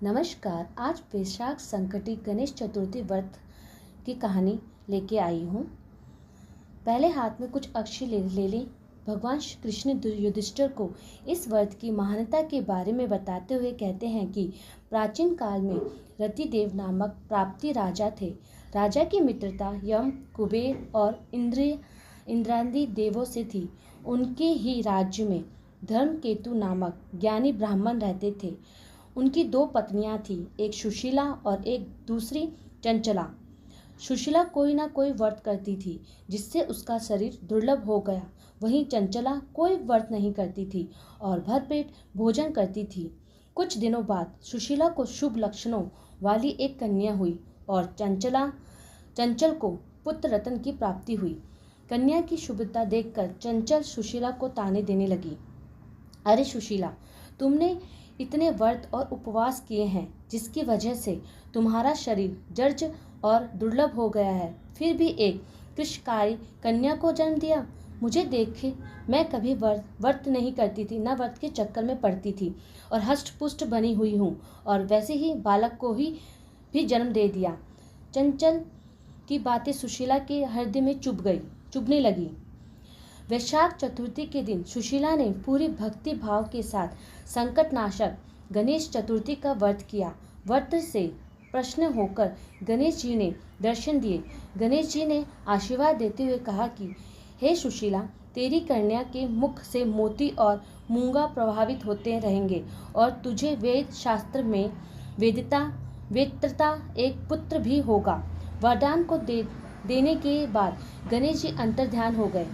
नमस्कार। आज वैशाख संकटी गणेश चतुर्थी व्रत की कहानी लेके आई हूँ। पहले हाथ में कुछ अक्षय ले ली। भगवान श्री कृष्ण युधिष्ठिर को इस व्रत की महानता के बारे में बताते हुए कहते हैं कि प्राचीन काल में रतिदेव नामक प्राप्ति राजा थे। राजा की मित्रता यम, कुबेर और इंद्रादि देवों से थी। उनके ही राज्य में धर्मकेतु नामक ज्ञानी ब्राह्मण रहते थे। उनकी दो पत्नियां थीं, एक सुशीला और एक दूसरी चंचला। सुशीला कोई ना कोई व्रत करती थी जिससे उसका शरीर दुर्लभ हो गया। वहीं चंचला कोई व्रत नहीं करती थी और भरपेट भोजन करती थी। कुछ दिनों बाद सुशीला को शुभ लक्षणों वाली एक कन्या हुई और चंचल को पुत्र रत्न की प्राप्ति हुई। कन्या की शुभता देखकर चंचल सुशीला को ताने देने लगी। अरे सुशीला, तुमने इतने व्रत और उपवास किए हैं जिसकी वजह से तुम्हारा शरीर जर्ज और दुर्लभ हो गया है, फिर भी एक कृषकारी कन्या को जन्म दिया। मुझे देखे, मैं कभी व्रत नहीं करती थी, न व्रत के चक्कर में पड़ती थी और हष्ट पुष्ट बनी हुई हूँ, और वैसे ही बालक को भी जन्म दे दिया। चंचल की बातें सुशीला के हृदय में चुभने लगी। वैशाख चतुर्थी के दिन सुशीला ने पूरी भक्ति भाव के साथ संकटनाशक गणेश चतुर्थी का व्रत किया। व्रत से प्रसन्न होकर गणेश जी ने दर्शन दिए। गणेश जी ने आशीर्वाद देते हुए कहा कि हे सुशीला, तेरी कन्या के मुख से मोती और मूंगा प्रभावित होते रहेंगे और तुझे वेद शास्त्र में वेदता एक पुत्र भी होगा। वरदान को देने के बाद गणेश जी अंतर्ध्यान हो गए।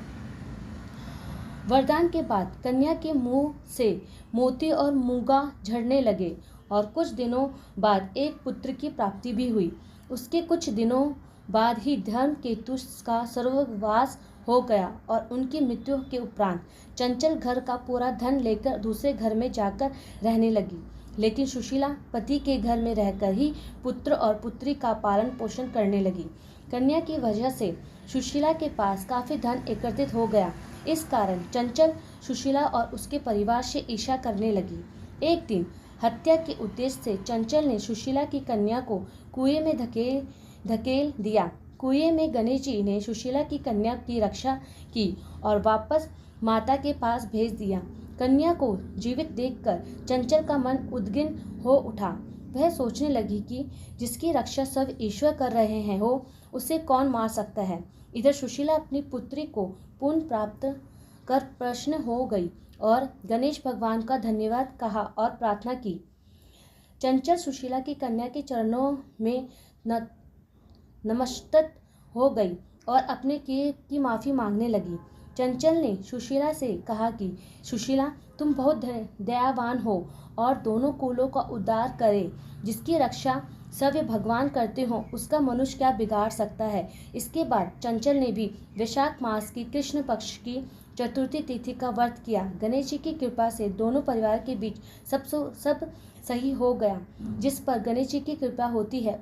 वरदान के बाद कन्या के मुंह से मोती और मूंगा झड़ने लगे और कुछ दिनों बाद एक पुत्र की प्राप्ति भी हुई। उसके कुछ दिनों बाद ही धर्मकेतु का सर्ववास हो गया और उनकी मृत्यु के उपरांत चंचल घर का पूरा धन लेकर दूसरे घर में जाकर रहने लगी। लेकिन सुशीला पति के घर में रहकर ही पुत्र और पुत्री का पालन पोषण करने लगी। कन्या की वजह से सुशीला के पास काफी धन एकत्रित हो गया। इस कारण चंचल सुशीला और उसके परिवार से ईर्ष्या करने लगी। एक दिन हत्या के उद्देश्य से चंचल ने सुशीला की कन्या को कुएं में धकेल दिया। कुएं में गणेश जी ने सुशीला की कन्या की रक्षा की और वापस माता के पास भेज दिया। कन्या को जीवित देखकर चंचल का मन उद्विग्न हो उठा। वह सोचने लगी कि जिसकी रक्षा सब ईश्वर कर रहे हैं हो, उसे कौन मार सकता है। इधर सुशीला अपनी पुत्री को पुण्य प्राप्त कर प्रसन्न हो गई और गणेश भगवान का धन्यवाद कहा और प्रार्थना की। चंचल सुशीला की कन्या के चरणों में नमस्तक हो गई और अपने किए की माफ़ी मांगने लगी। चंचल ने सुशीला से कहा कि सुशीला, तुम बहुत दयावान हो और दोनों कुलों का उद्धार करे। जिसकी रक्षा सव्य भगवान करते हो, उसका मनुष्य क्या बिगाड़ सकता है। इसके बाद चंचल ने भी वैशाख मास की कृष्ण पक्ष की चतुर्थी तिथि का व्रत किया। गणेश जी की कृपा से दोनों परिवार के बीच सब सही हो गया। जिस पर गणेश जी की कृपा होती है